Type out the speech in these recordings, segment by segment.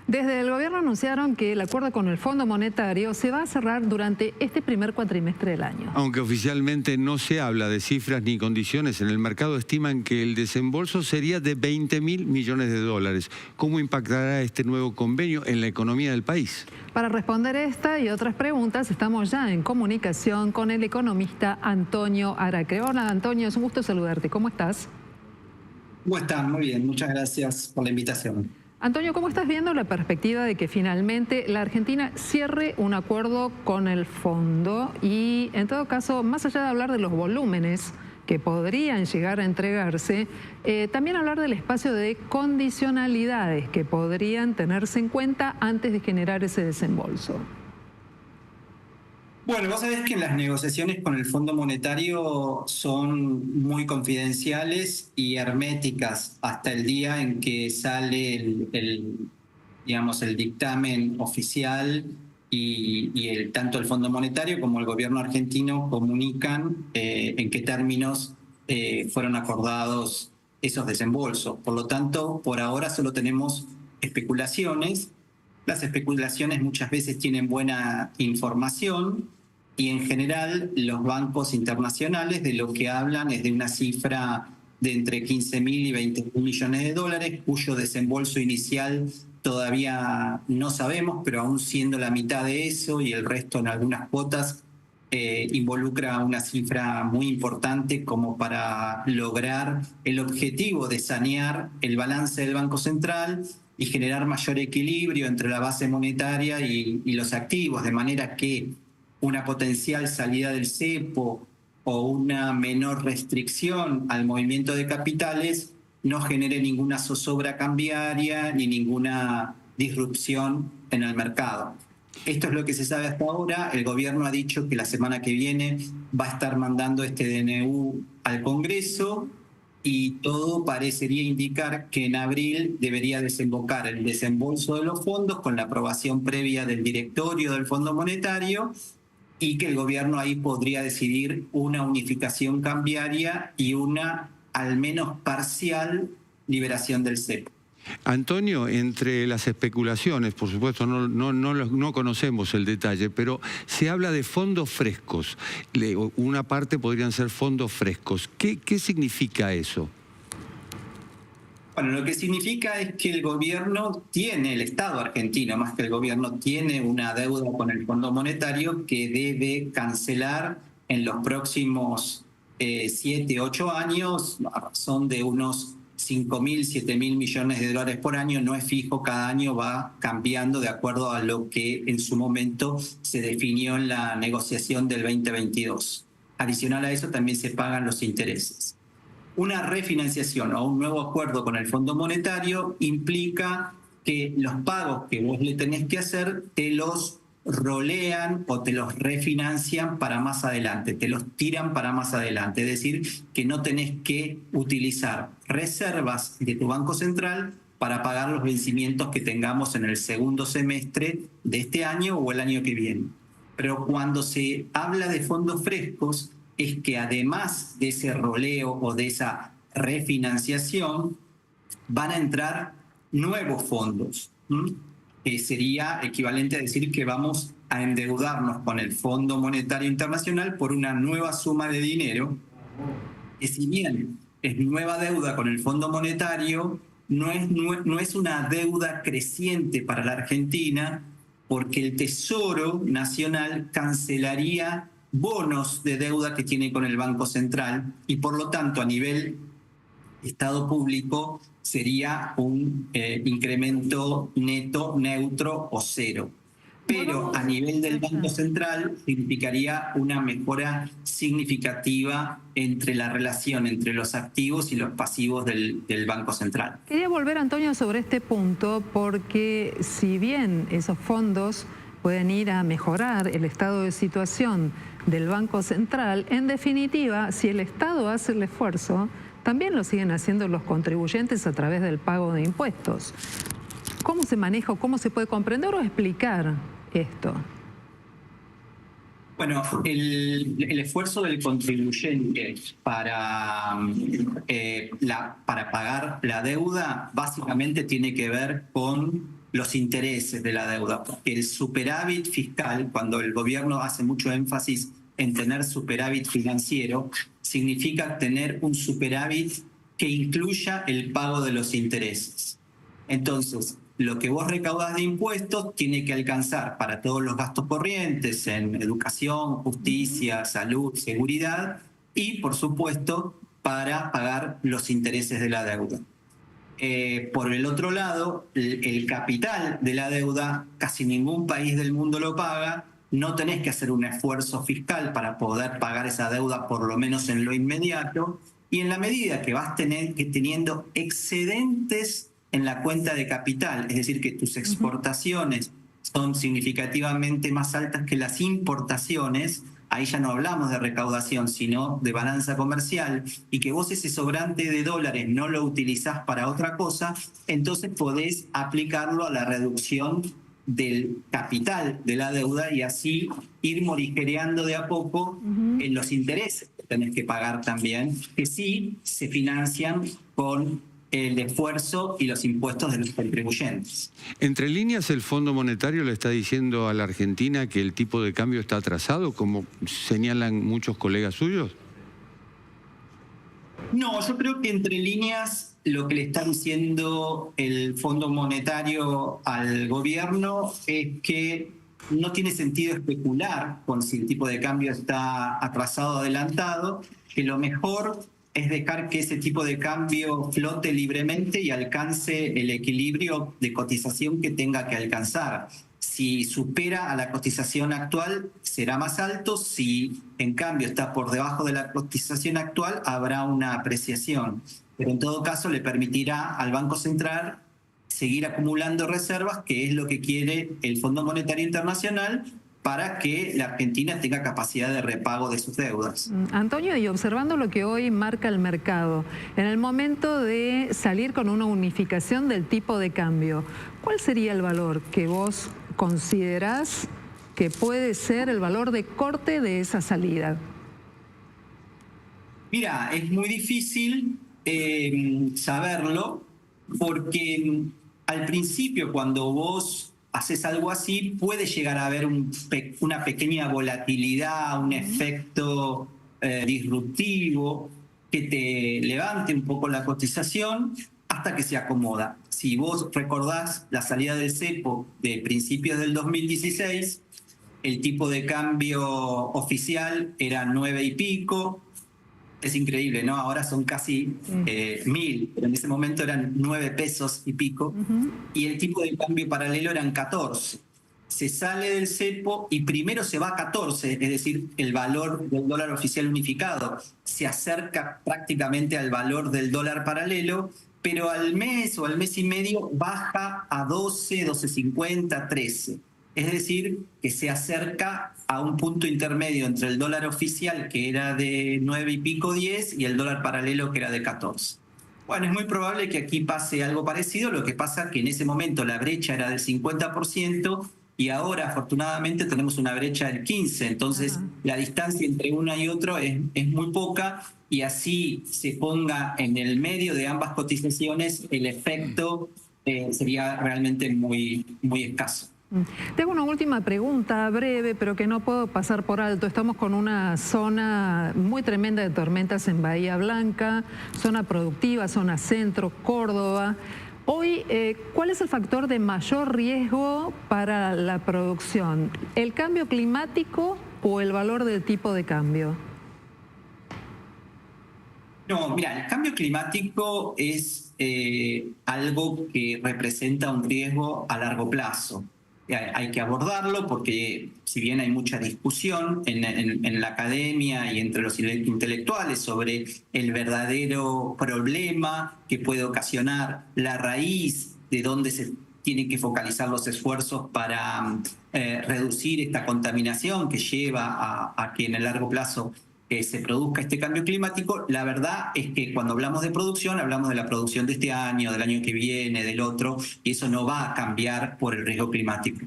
Desde el gobierno anunciaron que el acuerdo con el Fondo Monetario se va a cerrar durante este primer cuatrimestre del año. Aunque oficialmente no se habla de cifras ni condiciones, en el mercado estiman que el desembolso sería de 20.000 millones de dólares. ¿Cómo impactará este nuevo convenio en la economía del país? Para responder esta y otras preguntas, estamos ya en comunicación con el economista Antonio Aracre. Hola Antonio, es un gusto saludarte. ¿Cómo estás? ¿Cómo están? Muy bien, muchas gracias por la invitación. Antonio, ¿cómo estás viendo la perspectiva de que finalmente la Argentina cierre un acuerdo con el fondo? Y en todo caso, más allá de hablar de los volúmenes que podrían llegar a entregarse, también hablar del espacio de condicionalidades que podrían tenerse en cuenta antes de generar ese desembolso. Bueno, vos sabés que las negociaciones con el Fondo Monetario son muy confidenciales y herméticas hasta el día en que sale el dictamen oficial y tanto el Fondo Monetario como el gobierno argentino comunican en qué términos fueron acordados esos desembolsos. Por lo tanto, por ahora solo tenemos especulaciones. Las especulaciones muchas veces tienen buena información y en general los bancos internacionales de lo que hablan es de una cifra de entre 15.000 y 20.000 millones de dólares, cuyo desembolso inicial todavía no sabemos, pero aún siendo la mitad de eso y el resto en algunas cuotas, involucra una cifra muy importante como para lograr el objetivo de sanear el balance del Banco Central y generar mayor equilibrio entre la base monetaria y los activos, de manera que una potencial salida del cepo o una menor restricción al movimiento de capitales no genere ninguna zozobra cambiaria ni ninguna disrupción en el mercado. Esto es lo que se sabe hasta ahora. El gobierno ha dicho que la semana que viene va a estar mandando este DNU al Congreso y todo parecería indicar que en abril debería desembocar el desembolso de los fondos con la aprobación previa del directorio del Fondo Monetario y que el gobierno ahí podría decidir una unificación cambiaria y una, al menos parcial, liberación del cepo. Antonio, entre las especulaciones, por supuesto no conocemos el detalle, pero se habla de fondos frescos. Una parte podrían ser fondos frescos. ¿Qué significa eso? Bueno, lo que significa es que el gobierno tiene, el Estado argentino, más que el gobierno, tiene una deuda con el Fondo Monetario que debe cancelar en los próximos 7, 8 años, a razón de unos 5.000, 7.000 millones de dólares por año. No es fijo, cada año va cambiando de acuerdo a lo que en su momento se definió en la negociación del 2022. Adicional a eso también se pagan los intereses. Una refinanciación o un nuevo acuerdo con el Fondo Monetario implica que los pagos que vos le tenés que hacer te los rolean o te los refinancian para más adelante, te los tiran para más adelante. Es decir, que no tenés que utilizar reservas de tu Banco Central para pagar los vencimientos que tengamos en el segundo semestre de este año o el año que viene. Pero cuando se habla de fondos frescos, es que además de ese roleo o de esa refinanciación, van a entrar nuevos fondos. Sería equivalente a decir que vamos a endeudarnos con el Fondo Monetario Internacional por una nueva suma de dinero, que si bien es nueva deuda con el Fondo Monetario, no es una deuda creciente para la Argentina, porque el Tesoro Nacional cancelaría bonos de deuda que tiene con el Banco Central y por lo tanto a nivel Estado público sería un incremento neto, neutro o cero. Pero a nivel del Banco Central significaría una mejora significativa entre la relación entre los activos y los pasivos del Banco Central. Quería volver, Antonio, sobre este punto porque si bien esos fondos pueden ir a mejorar el estado de situación del Banco Central, en definitiva, si el Estado hace el esfuerzo, también lo siguen haciendo los contribuyentes a través del pago de impuestos. ¿Cómo se maneja o cómo se puede comprender o explicar esto? Bueno, el esfuerzo del contribuyente para pagar la deuda básicamente tiene que ver con los intereses de la deuda, porque el superávit fiscal, cuando el gobierno hace mucho énfasis en tener superávit financiero, significa tener un superávit que incluya el pago de los intereses. Entonces, lo que vos recaudás de impuestos tiene que alcanzar para todos los gastos corrientes en educación, justicia, salud, seguridad y, por supuesto, para pagar los intereses de la deuda. Por el otro lado, el capital de la deuda, casi ningún país del mundo lo paga. No tenés que hacer un esfuerzo fiscal para poder pagar esa deuda, por lo menos en lo inmediato. Y en la medida que vas teniendo excedentes en la cuenta de capital, es decir, que tus exportaciones son significativamente más altas que las importaciones, ahí ya no hablamos de recaudación, sino de balanza comercial, y que vos ese sobrante de dólares no lo utilizás para otra cosa, entonces podés aplicarlo a la reducción del capital de la deuda y así ir morigereando de a poco en los intereses que tenés que pagar también, que sí se financian con el esfuerzo y los impuestos de los contribuyentes. Entre líneas, el Fondo Monetario le está diciendo a la Argentina que el tipo de cambio está atrasado, como señalan muchos colegas suyos. No, yo creo que entre líneas lo que le está diciendo el Fondo Monetario al gobierno es que no tiene sentido especular con si el tipo de cambio está atrasado o adelantado, que lo mejor es dejar que ese tipo de cambio flote libremente y alcance el equilibrio de cotización que tenga que alcanzar. Si supera a la cotización actual, será más alto. Si, en cambio, está por debajo de la cotización actual, habrá una apreciación. Pero en todo caso, le permitirá al Banco Central seguir acumulando reservas, que es lo que quiere el Fondo Monetario Internacional, para que la Argentina tenga capacidad de repago de sus deudas. Antonio, y observando lo que hoy marca el mercado, en el momento de salir con una unificación del tipo de cambio, ¿cuál sería el valor que vos considerás que puede ser el valor de corte de esa salida? Mira, es muy difícil saberlo porque al principio cuando vos haces algo así puede llegar a haber una pequeña volatilidad, un efecto disruptivo que te levante un poco la cotización hasta que se acomoda. Si vos recordás la salida del cepo de principios del 2016, el tipo de cambio oficial era 9 y pico. Es increíble, ¿no? Ahora son casi 1.000, pero en ese momento eran 9 pesos y pico, y el tipo de cambio paralelo eran 14. Se sale del cepo y primero se va a 14, es decir, el valor del dólar oficial unificado se acerca prácticamente al valor del dólar paralelo, pero al mes o al mes y medio baja a 12, 12.50, 13. Es decir, que se acerca a un punto intermedio entre el dólar oficial, que era de 9 y pico, 10, y el dólar paralelo, que era de 14. Bueno, es muy probable que aquí pase algo parecido. Lo que pasa es que en ese momento la brecha era del 50% y ahora, afortunadamente, tenemos una brecha del 15%. Entonces, la distancia entre una y otro es muy poca, y así se ponga en el medio de ambas cotizaciones, el efecto sería realmente muy escaso. Tengo una última pregunta breve, pero que no puedo pasar por alto. Estamos con una zona muy tremenda de tormentas en Bahía Blanca, zona productiva, zona centro, Córdoba. Hoy, ¿cuál es el factor de mayor riesgo para la producción? ¿El cambio climático o el valor del tipo de cambio? No, mira, el cambio climático es algo que representa un riesgo a largo plazo. Hay que abordarlo porque si bien hay mucha discusión en la academia y entre los intelectuales sobre el verdadero problema que puede ocasionar, la raíz de donde se tienen que focalizar los esfuerzos para reducir esta contaminación que lleva a que en el largo plazo se produzca este cambio climático, la verdad es que cuando hablamos de producción, hablamos de la producción de este año, del año que viene, del otro, y eso no va a cambiar por el riesgo climático.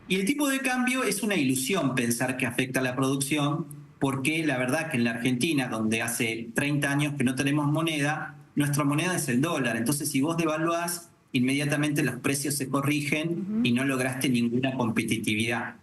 Y el tipo de cambio es una ilusión pensar que afecta a la producción, porque la verdad que en la Argentina, donde hace 30 años que no tenemos moneda, nuestra moneda es el dólar. Entonces, si vos devaluás inmediatamente los precios se corrigen y no lograste ninguna competitividad.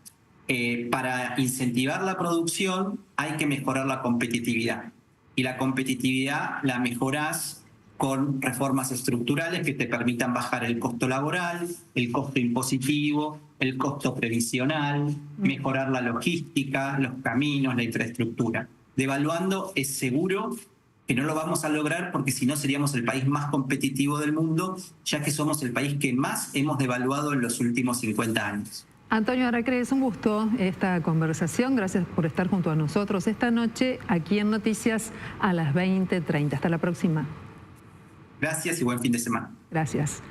Para incentivar la producción hay que mejorar la competitividad. Y la competitividad la mejorás con reformas estructurales que te permitan bajar el costo laboral, el costo impositivo, el costo previsional, mejorar la logística, los caminos, la infraestructura. Devaluando es seguro que no lo vamos a lograr porque si no seríamos el país más competitivo del mundo, ya que somos el país que más hemos devaluado en los últimos 50 años. Antonio Aracre, es un gusto esta conversación. Gracias por estar junto a nosotros esta noche aquí en Noticias a las 20:30. Hasta la próxima. Gracias y buen fin de semana. Gracias.